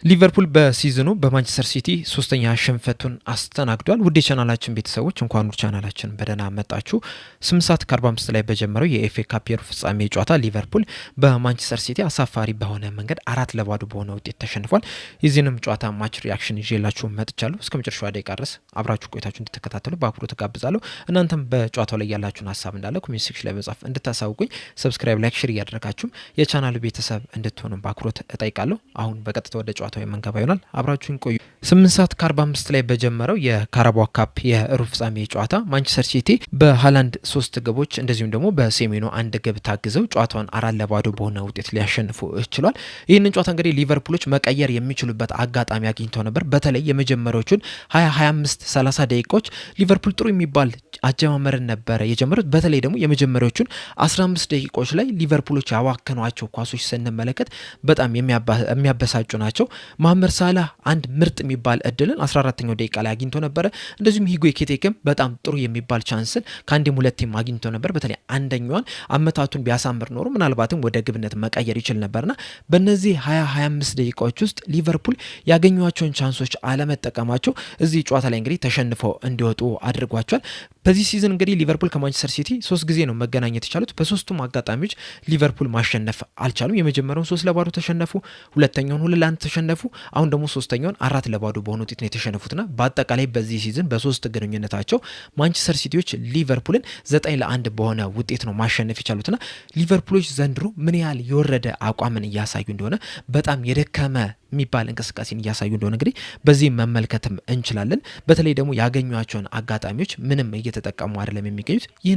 ሊቨርፑል በሲዝኑ በማንቸስተር ሲቲ ሶስተኛ ሽንፈቱን አስተናግዷል። ውድ የቻናላችን ቤተሰቦች እንኳን ወደ ቻናላችን በደህና መጣችሁ። 8 ሰዓት ከ45 ላይ በጀመረው የኤፍኤ ካፕ የሩብ ፍጻሜ ጨዋታ ሊቨርፑል በማንቸስተር ሲቲ አሳፋሪ በሆነ መንገድ 4-2 በሆነ ውጤት ተሸንፏል። የዚህንም ጨዋታ ማች ሪያክሽን ይዤላችሁ መጥቻለሁ። እስከ መጨረሻው ደቂቃ ድረስ አብራችሁ ቆይታችሁ እንድትከታተሉ በአክብሮት ተጋብዛለሁ። እናንተም በጨዋታው ላይ ያላችሁን ሀሳብ እንዳለ ኮሜንት ሴክሽን ላይ በመጻፍ እንድታሳውቁኝ፣ ሰብስክራይብ፣ ላይክ፣ ሼር እያደረጋችሁ የቻናሉ ቤተሰብ እንድትሆኑ በአክብሮት እጠይቃለሁ። አሁን በቀጥታ ወደ ጨዋታው የመንገባ ይሆናል። አብራችሁን ቆዩ። 8 ሰዓት ከ45 ላይ በጀመረው የካራባኦ ካፕ የሩብ ፍጻሜ ጨዋታ ማንቸስተር ሲቲ በሃላንድ 3 ግቦች እንደዚሁም ደግሞ በሴሜኖ 1 ግብ ታግዘው ጨዋታውን 4-2 በሆነ ውጤት ሊያሸንፉ ችሏል። ይህንን ጨዋታ እንግዲህ ሊቨርፑሎች መቀየር የሚችሉበት አጋጣሚ አግኝተው ነበር። በተለይ የመጀመሪያዎቹን 20፣ 25፣ 30 ደቂቃዎች ሊቨርፑል ጥሩ የሚባል አጀማመርን ነበረ የጀመሩት። በተለይ ደግሞ የመጀመሪያዎቹን 15 ደቂቃዎች ላይ ሊቨርፑሎች ያዋከኗቸው ኳሶች ስንመለከት በጣም የሚያበሳጩ ናቸው። መሐመድ ሳላህ አንድ ምርጥ የሚባል እድልን 14ኛው ደቂቃ ላይ አግኝቶ ነበረ። እንደዚሁም ሂጎ ኤኪቲኬም በጣም ጥሩ የሚባል ቻንስን ከአንዴም ሁለቴም አግኝቶ ነበር። በተለይ አንደኛዋን አመታቱን ቢያሳምር ኖሮ ምናልባትም ወደ ግብነት መቀየር ይችል ነበርና በእነዚህ 20-25 ደቂቃዎች ውስጥ ሊቨርፑል ያገኟቸውን ቻንሶች አለመጠቀማቸው እዚህ ጨዋታ ላይ እንግዲህ ተሸንፈው እንዲወጡ አድርጓቸዋል። በዚህ ሲዝን እንግዲህ ሊቨርፑል ከማንቸስተር ሲቲ 3 ጊዜ ነው መገናኘት የቻሉት። በሶስቱም አጋጣሚዎች ሊቨርፑል ማሸነፍ አልቻሉም። የመጀመሪያውን 3-0 ተሸነፉ፣ ሁለተኛውን 2-1 ተሸነፉ፣ አሁን ደግሞ ሶስተኛውን 4-2 በሆነ ውጤት ነው የተሸነፉትና በአጠቃላይ በዚህ ሲዝን በሶስት ግንኙነታቸው ማንቸስተር ሲቲዎች ሊቨርፑልን 9-1 በሆነ ውጤት ነው ማሸነፍ የቻሉትና ሊቨርፑሎች ዘንድሮ ምን ያህል የወረደ አቋምን እያሳዩ እንደሆነ በጣም የደከመ የሚባል እንቅስቃሴን እያሳዩ እንደሆነ እንግዲህ በዚህ መመልከትም እንችላለን። በተለይ ደግሞ ያገኟቸውን አጋጣሚዎች ምንም እየተጠቀሙ አይደለም የሚገኙት። ይህ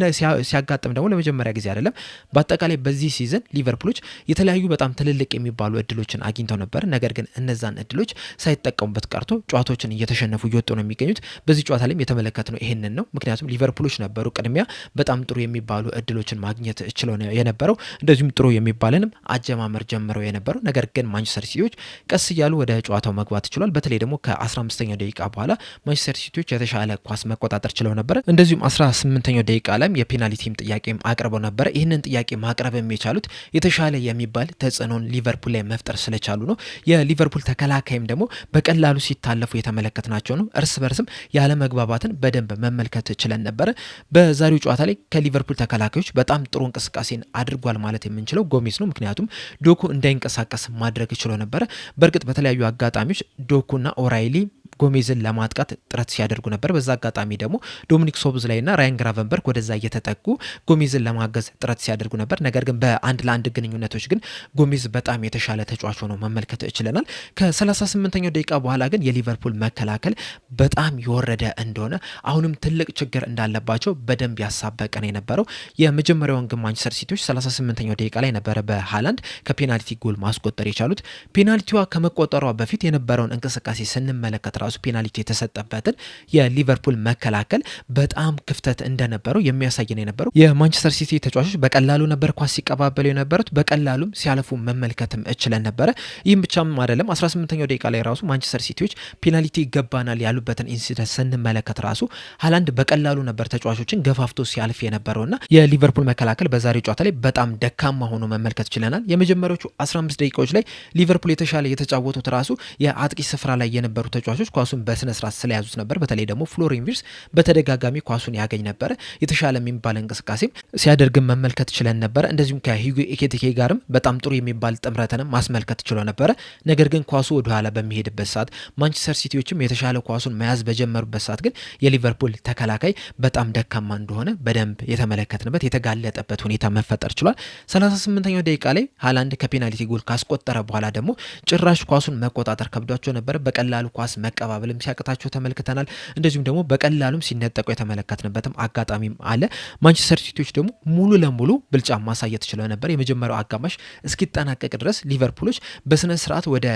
ሲያጋጥም ደግሞ ለመጀመሪያ ጊዜ አይደለም። በአጠቃላይ በዚህ ሲዝን ሊቨርፑሎች የተለያዩ በጣም ትልልቅ የሚባሉ እድሎችን አግኝተው ነበር። ነገር ግን እነዛን እድሎች ሳይጠቀሙበት ቀርቶ ጨዋታዎችን እየተሸነፉ እየወጡ ነው የሚገኙት። በዚህ ጨዋታ ላይም የተመለከትነው ይሄንን ነው። ምክንያቱም ሊቨርፑሎች ነበሩ ቅድሚያ በጣም ጥሩ የሚባሉ እድሎችን ማግኘት ችለው የነበረው፣ እንደዚሁም ጥሩ የሚባልንም አጀማመር ጀምረው የነበረው። ነገር ግን ማንቸስተር ሲቲዎች ቀስ እያሉ ወደ ጨዋታው መግባት ችሏል። በተለይ ደግሞ ከ15ኛው ደቂቃ በኋላ ማንቸስተር ሲቲዎች የተሻለ ኳስ መቆጣጠር ችለው ነበር። እንደዚሁም 18ኛው ደቂቃ ላይም የፔናልቲም ጥያቄም አቅርበው ነበር። ይህንን ጥያቄ ማቅረብ የቻሉት የተሻለ የሚባል ተጽዕኖን ሊቨርፑል ላይ መፍጠር ስለቻሉ ነው። የሊቨርፑል ተከላካይም ደግሞ በቀላሉ ሲታለፉ የተመለከትናቸው ነው። እርስ በርስም ያለ መግባባትን በደንብ መመልከት ችለን ነበረ። በዛሬው ጨዋታ ላይ ከሊቨርፑል ተከላካዮች በጣም ጥሩ እንቅስቃሴን አድርጓል ማለት የምንችለው ጎሜዝ ነው። ምክንያቱም ዶኩ እንዳይንቀሳቀስ ማድረግ ችሎ ነበረ። በእርግጥ በተለያዩ አጋጣሚዎች ዶኩና ኦራይሊ ጎሜዝን ለማጥቃት ጥረት ሲያደርጉ ነበር። በዛ አጋጣሚ ደግሞ ዶሚኒክ ሶቦስላይና ራያን ግራቨንበርግ ወደዛ እየተጠጉ ጎሜዝን ለማገዝ ጥረት ሲያደርጉ ነበር። ነገር ግን በ1-1 ግንኙነቶች ግን ጎሜዝ በጣም የተሻለ ተጫዋች ሆኖ መመልከት ችለናል። ከ38ኛው ደቂቃ በኋላ ግን የሊቨርፑል መከላከል በጣም የወረደ እንደሆነ አሁንም ትልቅ ችግር እንዳለባቸው በደንብ ያሳበቀ ነው የነበረው። የመጀመሪያውን ግን ማንቸስተር ሲቲዎች 38ኛው ደቂቃ ላይ ነበረ በሃላንድ ከፔናልቲ ጎል ማስቆጠር የቻሉት። ፔናልቲዋ ከመቆጠሯ በፊት የነበረውን እንቅስቃሴ ስንመለከት ራሱ ፔናልቲ የተሰጠበትን የሊቨርፑል መከላከል በጣም ክፍተት እንደነበረው የሚያሳይ ነው የነበረው። የማንቸስተር ሲቲ ተጫዋቾች በቀላሉ ነበር ኳስ ሲቀባበሉ የነበሩት፣ በቀላሉም ሲያልፉ መመልከትም እችለን ነበረ። ይህም ብቻም አይደለም 18ኛው ደቂቃ ላይ ራሱ ማንቸስተር ሲቲዎች ፔናልቲ ይገባናል ያሉበትን ኢንሲደንት ስንመለከት ራሱ ሃላንድ በቀላሉ ነበር ተጫዋቾችን ገፋፍቶ ሲያልፍ የነበረውና የሊቨርፑል መከላከል በዛሬው ጨዋታ ላይ በጣም ደካማ ሆኖ መመልከት ችለናል። የመጀመሪያዎቹ 15 ደቂቃዎች ላይ ሊቨርፑል የተሻለ የተጫወቱት ራሱ የአጥቂ ስፍራ ላይ የነበሩ ተጫዋቾች ኳሱን በስነ ስርዓት ስለያዙት ነበር። በተለይ ደግሞ ፍሎሪን ቪርትዝ በተደጋጋሚ ኳሱን ያገኝ ነበር። የተሻለ የሚባል እንቅስቃሴም ሲያደርግም መመልከት ችለን ነበር። እንደዚሁም ከሂጎ ኤኪቲኬ ጋርም በጣም ጥሩ የሚባል ጥምረትንም ማስመልከት ችሎ ነበረ። ነገር ግን ኳሱ ወደ ኋላ በሚሄድበት ሰዓት ማንቸስተር ሲቲዎችም የተሻለ ኳሱን መያዝ በጀመሩበት ሰዓት ግን የሊቨርፑል ተከላካይ በጣም ደካማ እንደሆነ በደንብ የተመለከትንበት የተጋለጠበት ሁኔታ መፈጠር ችሏል። 38ኛው ደቂቃ ላይ ሃላንድ ከፔናልቲ ጎል ካስቆጠረ በኋላ ደግሞ ጭራሽ ኳሱን መቆጣጠር ከብዷቸው ነበር። በቀላሉ ኳስ መቀባበልም ሲያቅታቸው ተመልክተናል። እንደዚሁም ደግሞ በቀላሉም ሲነጠቁ የተመለከትንበትም አጋጣሚም አለ። ማንቸስተር ሲቲዎች ደግሞ ሙሉ ለሙሉ ብልጫ ማሳየት ችለው ነበር። የመጀመሪያው አጋማሽ እስኪጠናቀቅ ድረስ ሊቨርፑሎች በስነ ስርዓት ወደ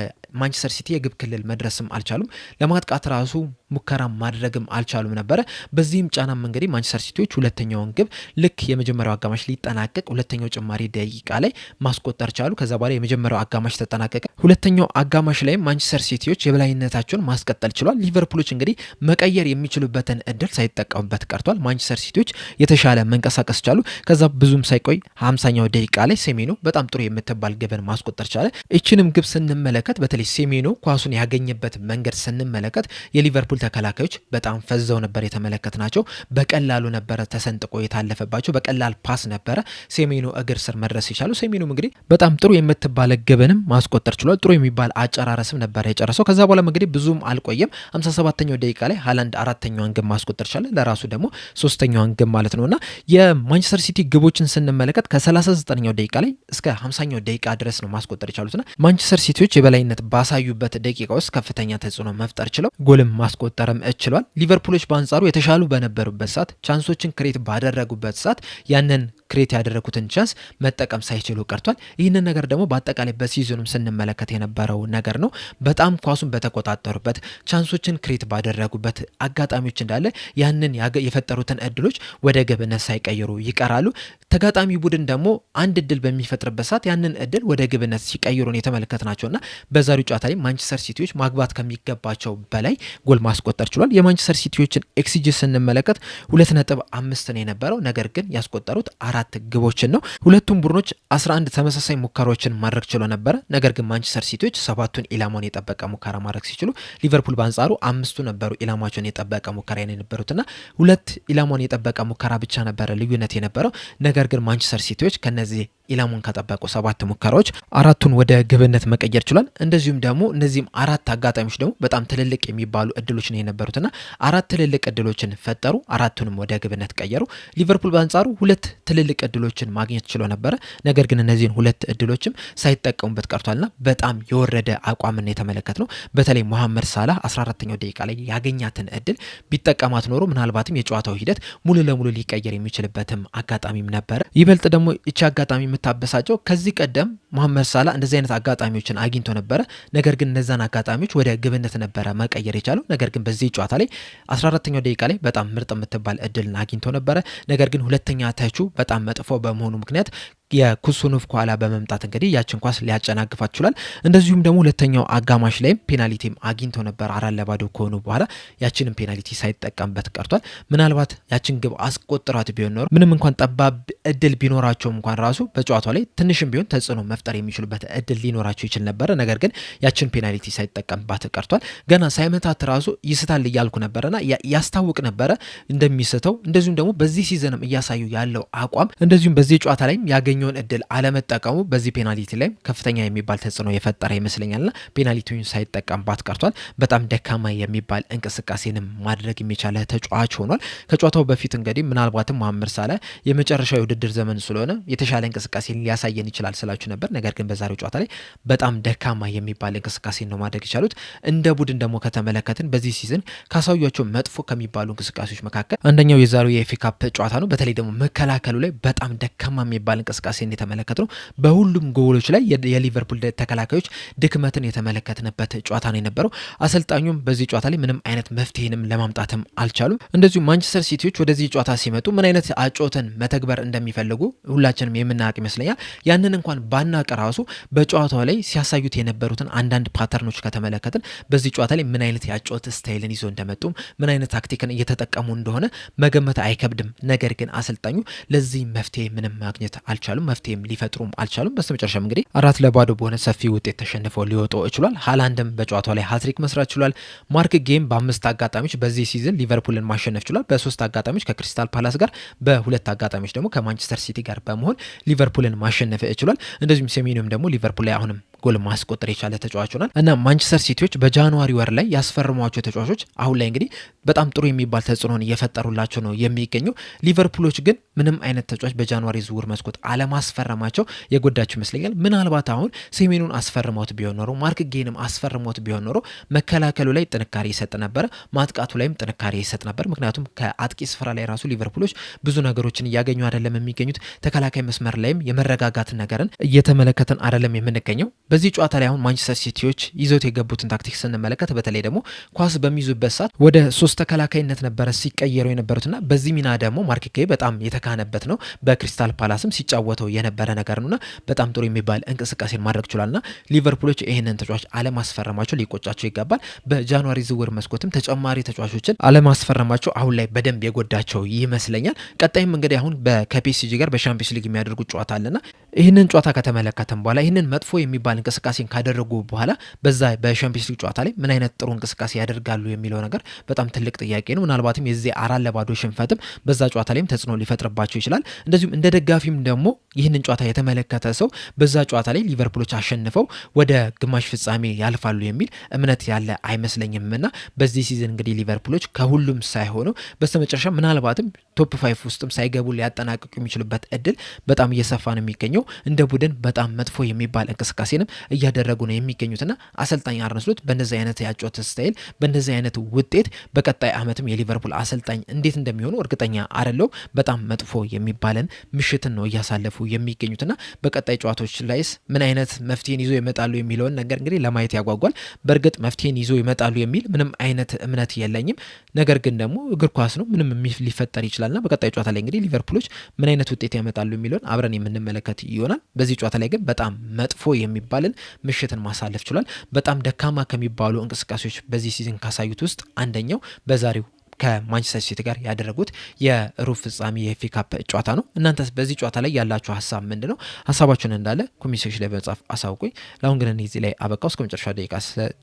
ማንቸስተር ሲቲ የግብ ክልል መድረስም አልቻሉም። ለማጥቃት ራሱ ሙከራ ማድረግም አልቻሉም ነበረ። በዚህም ጫናም እንግዲህ ማንቸስተር ሲቲዎች ሁለተኛውን ግብ ልክ የመጀመሪያው አጋማሽ ሊጠናቀቅ ሁለተኛው ጭማሪ ደቂቃ ላይ ማስቆጠር ቻሉ። ከዛ በኋላ የመጀመሪያው አጋማሽ ተጠናቀቀ። ሁለተኛው አጋማሽ ላይ ማንቸስተር ሲቲዎች የበላይነታቸውን ማስቀጠል ማስቀጠል ችሏል። ሊቨርፑሎች እንግዲህ መቀየር የሚችሉበትን እድል ሳይጠቀሙበት ቀርቷል። ማንቸስተር ሲቲዎች የተሻለ መንቀሳቀስ ቻሉ። ከዛ ብዙም ሳይቆይ 50ኛው ደቂቃ ላይ ሴሜኖ በጣም ጥሩ የምትባል ግብን ማስቆጠር ቻለ። እቺንም ግብ ስንመለከት በተለይ ሴሜኖ ኳሱን ያገኘበት መንገድ ስንመለከት የሊቨርፑል ተከላካዮች በጣም ፈዘው ነበር የተመለከትናቸው። በቀላሉ ነበረ ተሰንጥቆ የታለፈባቸው። በቀላል ፓስ ነበረ ሴሜኖ እግር ስር መድረስ የቻሉ። ሴሜኖም እንግዲህ በጣም ጥሩ የምትባል ግብንም ማስቆጠር ችሏል። ጥሩ የሚባል አጨራረስም ነበር የጨረሰው። ከዛ በኋላ እንግዲህ ብዙም አልቆየም። 57ኛው ደቂቃ ላይ ሃላንድ አራተኛዋን ግብ ማስቆጠር ቻለ። ለራሱ ደግሞ ሶስተኛዋን ግብ ማለት ነውና የማንቸስተር ሲቲ ግቦችን ስንመለከት ከ39ኛው ደቂቃ ላይ እስከ 50ኛው ደቂቃ ድረስ ነው ማስቆጠር የቻሉትና ማንቸስተር ሲቲዎች የበላይነት ባሳዩበት ደቂቃ ውስጥ ከፍተኛ ተጽዕኖ መፍጠር ችለው ጎልም ማስቆጠርም ችሏል። ሊቨርፑሎች በአንጻሩ የተሻሉ በነበሩበት ሰዓት ቻንሶችን ክሬት ባደረጉበት ሰዓት ያንን ክሬት ያደረጉትን ቻንስ መጠቀም ሳይችሉ ቀርቷል። ይህንን ነገር ደግሞ በአጠቃላይ በሲዝኑም ስንመለከት የነበረው ነገር ነው። በጣም ኳሱን በተቆጣጠሩበት ቻንሶችን ክሬት ባደረጉበት አጋጣሚዎች እንዳለ ያንን የፈጠሩትን እድሎች ወደ ግብነት ሳይቀይሩ ይቀራሉ። ተጋጣሚ ቡድን ደግሞ አንድ እድል በሚፈጥርበት ሰዓት ያንን እድል ወደ ግብነት ሲቀይሩን የተመለከትናቸውና በዛሬው ጨዋታ ላይ ማንቸስተር ሲቲዎች ማግባት ከሚገባቸው በላይ ጎል ማስቆጠር ችሏል። የማንቸስተር ሲቲዎችን ኤክስጂ ስንመለከት 2.5 ነው የነበረው፣ ነገር ግን ያስቆጠሩት 4 ግቦችን ነው። ሁለቱም ቡድኖች 11 ተመሳሳይ ሙከራዎችን ማድረግ ችሎ ነበረ፣ ነገር ግን ማንቸስተር ሲቲዎች 7ቱን ኢላማውን የጠበቀ ሙከራ ማድረግ ሲችሉ ሊቨርፑል በአንጻሩ 5ቱ ነበሩ ኢላማቸውን የጠበቀ ሙከራ የነበሩትና 2 ኢላማውን የጠበቀ ሙከራ ብቻ ነበረ ልዩነት የነበረው። ነገር ግን ማንቸስተር ሲቲዎች ከነዚህ ኢላሙን ከጠበቁ 7 ሙከራዎች 4ቱን ወደ ግብነት መቀየር ችሏል። እንደዚሁም ደግሞ እነዚህም 4 አጋጣሚዎች ደግሞ በጣም ትልልቅ የሚባሉ እድሎች ነው የነበሩትና 4 ትልልቅ እድሎችን ፈጠሩ፣ 4ቱንም ወደ ግብነት ቀየሩ። ሊቨርፑል በአንጻሩ 2 ትልልቅ እድሎችን ማግኘት ችሎ ነበረ፣ ነገር ግን እነዚህን 2 እድሎችም ሳይጠቀሙበት ቀርቷልና በጣም የወረደ አቋምን የተመለከት ነው። በተለይ መሐመድ ሳላህ 14ኛው ደቂቃ ላይ ያገኛትን እድል ቢጠቀማት ኖሮ ምናልባትም የጨዋታው ሂደት ሙሉ ለሙሉ ሊቀየር የሚችልበትም አጋጣሚም ነበረ። ይበልጥ ደግሞ እቺ አጋጣሚ የምታበሳጨው ከዚህ ቀደም መሐመድ ሳላህ እንደዚህ አይነት አጋጣሚዎችን አግኝቶ ነበረ፣ ነገር ግን እነዛን አጋጣሚዎች ወደ ግብነት ነበረ መቀየር የቻለው። ነገር ግን በዚህ ጨዋታ ላይ 14ኛው ደቂቃ ላይ በጣም ምርጥ የምትባል እድልን አግኝቶ ነበረ፣ ነገር ግን ሁለተኛ ተቹ በጣም መጥፎ በመሆኑ ምክንያት የኩሱኑፍ ከኋላ በመምጣት እንግዲህ ያችን ኳስ ሊያጨናግፋት ይችላል። እንደዚሁም ደግሞ ሁለተኛው አጋማሽ ላይም ፔናልቲም አግኝቶ ነበር 4-2 ከሆኑ በኋላ ያችንን ፔናልቲ ሳይጠቀምበት ቀርቷል። ምናልባት ያችን ግብ አስቆጥራት ቢሆን ኖሮ ምንም እንኳን ጠባብ እድል ቢኖራቸውም እንኳን ራሱ በጨዋታው ላይ ትንሽም ቢሆን ተጽዕኖ መፍጠር የሚችሉበት እድል ሊኖራቸው ይችል ነበረ። ነገር ግን ያችን ፔናልቲ ሳይጠቀምባት ቀርቷል። ገና ሳይመታት ራሱ ይስታል እያልኩ ነበረና ያስታውቅ ነበረ እንደሚስተው። እንደዚሁም ደግሞ በዚህ ሲዘንም እያሳዩ ያለው አቋም እንደዚሁም በዚህ ጨዋታ ላይም ያገኘውን እድል አለመጠቀሙ በዚህ ፔናልቲ ላይ ከፍተኛ የሚባል ተጽዕኖ የፈጠረ ይመስለኛልና ፔናልቲውን ሳይጠቀምባት ቀርቷል። በጣም ደካማ የሚባል እንቅስቃሴንም ማድረግ የሚቻለ ተጫዋች ሆኗል። ከጨዋታው በፊት እንግዲህ ምናልባትም መሐመድ ሳላህ የመጨረሻው የውድድር ዘመን ስለሆነ የተሻለ እንቅስቃሴ ሊያሳየን ይችላል ስላችሁ ነበር። ነገር ግን በዛሬው ጨዋታ ላይ በጣም ደካማ የሚባል እንቅስቃሴ ነው ማድረግ የቻሉት። እንደ ቡድን ደግሞ ከተመለከትን በዚህ ሲዝን ካሳዩቸው መጥፎ ከሚባሉ እንቅስቃሴዎች መካከል አንደኛው የዛሬው የኤፍኤ ካፕ ጨዋታ ነው። በተለይ ደግሞ መከላከሉ ላይ በጣም ደካማ የሚባል እንቅስቃሴ የተመለከት ነው። በሁሉም ጎሎች ላይ የሊቨርፑል ተከላካዮች ድክመትን የተመለከትንበት ጨዋታ ነው የነበረው። አሰልጣኙም በዚህ ጨዋታ ላይ ምንም አይነት መፍትሄንም ለማምጣትም አልቻሉም። እንደዚሁም ማንቸስተር ሲቲዎች ወደዚህ ጨዋታ ሲመጡ ምን አይነት አጮትን መተግበር እንደሚፈልጉ ሁላችንም የምናውቅ ይመስለኛል። ያንን እንኳን ባናውቅ ራሱ በጨዋታው ላይ ሲያሳዩት የነበሩትን አንዳንድ ፓተርኖች ከተመለከትን በዚህ ጨዋታ ላይ ምን አይነት የአጮት ስታይልን ይዞ እንደመጡም ምን አይነት ታክቲክን እየተጠቀሙ እንደሆነ መገመት አይከብድም። ነገር ግን አሰልጣኙ ለዚህ መፍትሄ ምንም ማግኘት አልቻሉም፣ መፍትሄም ሊፈጥሩም አልቻሉም። በስተመጨረሻም እንግዲህ 4-2 በሆነ ሰፊ ውጤት ተሸንፈው ሊወጡ ችሏል። ሃላንድም በጨዋታው ላይ ሃትሪክ መስራት ችሏል። ማርክ ጌም በ5 አጋጣሚዎች በዚህ ሲዝን ሊቨርፑልን ማሸነፍ ችሏል። በ3 አጋጣሚዎች ከክሪስታል ፓላስ ጋር፣ በ2 አጋጣሚዎች ደግሞ ከማንቸስተር ሲቲ ጋር በመሆን ሊቨርፑልን ማሸነፍ ችሏል። እንደዚሁም ሴሜኒዮም ደግሞ ሊቨርፑል ላይ አሁንም ጎል ማስቆጠር የቻለ ተጫዋች ሆናል እና ማንቸስተር ሲቲዎች በጃንዋሪ ወር ላይ ያስፈርሟቸው ተጫዋቾች አሁን ላይ እንግዲህ በጣም ጥሩ የሚባል ተጽዕኖን እየፈጠሩላቸው ነው የሚገኙ። ሊቨርፑሎች ግን ምንም አይነት ተጫዋች በጃንዋሪ ዝውውር መስኮት አለማስፈረማቸው የጎዳቸው ይመስለኛል። ምናልባት አሁን ሴሜኑን አስፈርመውት ቢሆን ኖሮ ማርክ ጌንም አስፈርመውት ቢሆን ኖሮ መከላከሉ ላይ ጥንካሬ ይሰጥ ነበረ፣ ማጥቃቱ ላይም ጥንካሬ ይሰጥ ነበር። ምክንያቱም ከአጥቂ ስፍራ ላይ ራሱ ሊቨርፑሎች ብዙ ነገሮችን እያገኙ አይደለም የሚገኙት። ተከላካይ መስመር ላይም የመረጋጋት ነገርን እየተመለከተን አይደለም የምንገኘው። በዚህ ጨዋታ ላይ አሁን ማንቸስተር ሲቲዎች ይዘውት የገቡትን ታክቲክ ስንመለከት በተለይ ደግሞ ኳስ በሚይዙበት ሰዓት ወደ 3 ተከላካይነት ነበረ ሲቀየሩ የነበሩትና በዚህ ሚና ደግሞ ማርክ ጌይ በጣም የተካነበት ነው። በክሪስታል ፓላስም ሲጫወተው የነበረ ነገር ነውና በጣም ጥሩ የሚባል እንቅስቃሴን ማድረግ ችሏልና ሊቨርፑሎች ይህንን ተጫዋች አለማስፈረማቸው ሊቆጫቸው ይገባል። በጃንዋሪ ዝውውር መስኮትም ተጨማሪ ተጫዋቾችን አለማስፈረማቸው አሁን ላይ በደንብ የጎዳቸው ይመስለኛል። ቀጣይም እንግዲህ አሁን ከፒኤስጂ ጋር በሻምፒዮንስ ሊግ የሚያደርጉት ጨዋታ አለና ይህንን ጨዋታ ከተመለከተም በኋላ ይህንን መጥፎ የሚባል እንቅስቃሴን ካደረጉ በኋላ በዛ በሻምፒዮንስ ሊግ ጨዋታ ላይ ምን አይነት ጥሩ እንቅስቃሴ ያደርጋሉ የሚለው ነገር በጣም ትልቅ ጥያቄ ነው። ምናልባትም የዚህ 4-0 ሽንፈትም በዛ ጨዋታ ላይም ተጽዕኖ ሊፈጥርባቸው ይችላል። እንደዚሁም እንደ ደጋፊም ደግሞ ይህንን ጨዋታ የተመለከተ ሰው በዛ ጨዋታ ላይ ሊቨርፑሎች አሸንፈው ወደ ግማሽ ፍጻሜ ያልፋሉ የሚል እምነት ያለ አይመስለኝምና በዚህ ሲዝን እንግዲህ ሊቨርፑሎች ከሁሉም ሳይሆኑ በስተመጨረሻ ምናልባትም ቶፕ 5 ውስጥም ሳይገቡ ሊያጠናቅቁ የሚችሉበት እድል በጣም እየሰፋ ነው የሚገኘው። እንደ ቡድን በጣም መጥፎ የሚባል እንቅስቃሴንም እያደረጉ ነው የሚገኙትና አሰልጣኝ አርነ ስሎት በእንደዚህ አይነት ያጮት ስታይል በእንደዚህ አይነት ውጤት በቀጣይ ዓመትም የሊቨርፑል አሰልጣኝ እንዴት እንደሚሆኑ እርግጠኛ አይደለሁ። በጣም መጥፎ የሚባለን ምሽትን ነው እያሳለፉ የሚገኙትና በቀጣይ ጨዋታዎች ላይስ ምን አይነት መፍትሄን ይዞ ይመጣሉ የሚለውን ነገር እንግዲህ ለማየት ያጓጓል። በእርግጥ መፍትሄን ይዞ ይመጣሉ የሚል ምንም አይነት እምነት የለኝም። ነገር ግን ደግሞ እግር ኳስ ነው፣ ምንም ሊፈጠር ይችላልና በቀጣይ ጨዋታ ላይ እንግዲህ ሊቨርፑሎች ምን አይነት ውጤት ያመጣሉ የሚለውን አብረን የምንመለከት ይሆናል። በዚህ ጨዋታ ላይ ግን በጣም መጥፎ የሚባልን ምሽትን ማሳለፍ ችሏል። በጣም ደካማ ከሚባሉ እንቅስቃሴዎች በዚህ ሲዝን ካሳዩት ውስጥ አንደኛው በዛሬው ከማንቸስተር ሲቲ ጋር ያደረጉት የሩብ ፍጻሜ የኤፍኤ ካፕ ጨዋታ ነው። እናንተስ በዚህ ጨዋታ ላይ ያላችሁ ሀሳብ ምንድነው? ሀሳባችሁን እንዳለ ኮሜንት ሴክሽን ላይ በመጻፍ አሳውቁኝ። ለአሁን ግን እዚህ ላይ አበቃው። እስከ መጨረሻ ደቂቃ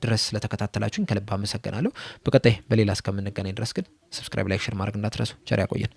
ድረስ ስለተከታተላችሁኝ ከልብ አመሰግናለሁ። በቀጣይ በሌላ እስከምንገናኝ ድረስ ግን ሰብስክራይብ፣ ላይክ፣ ሼር ማድረግ እንዳትረሱ። ቸር ያቆየን።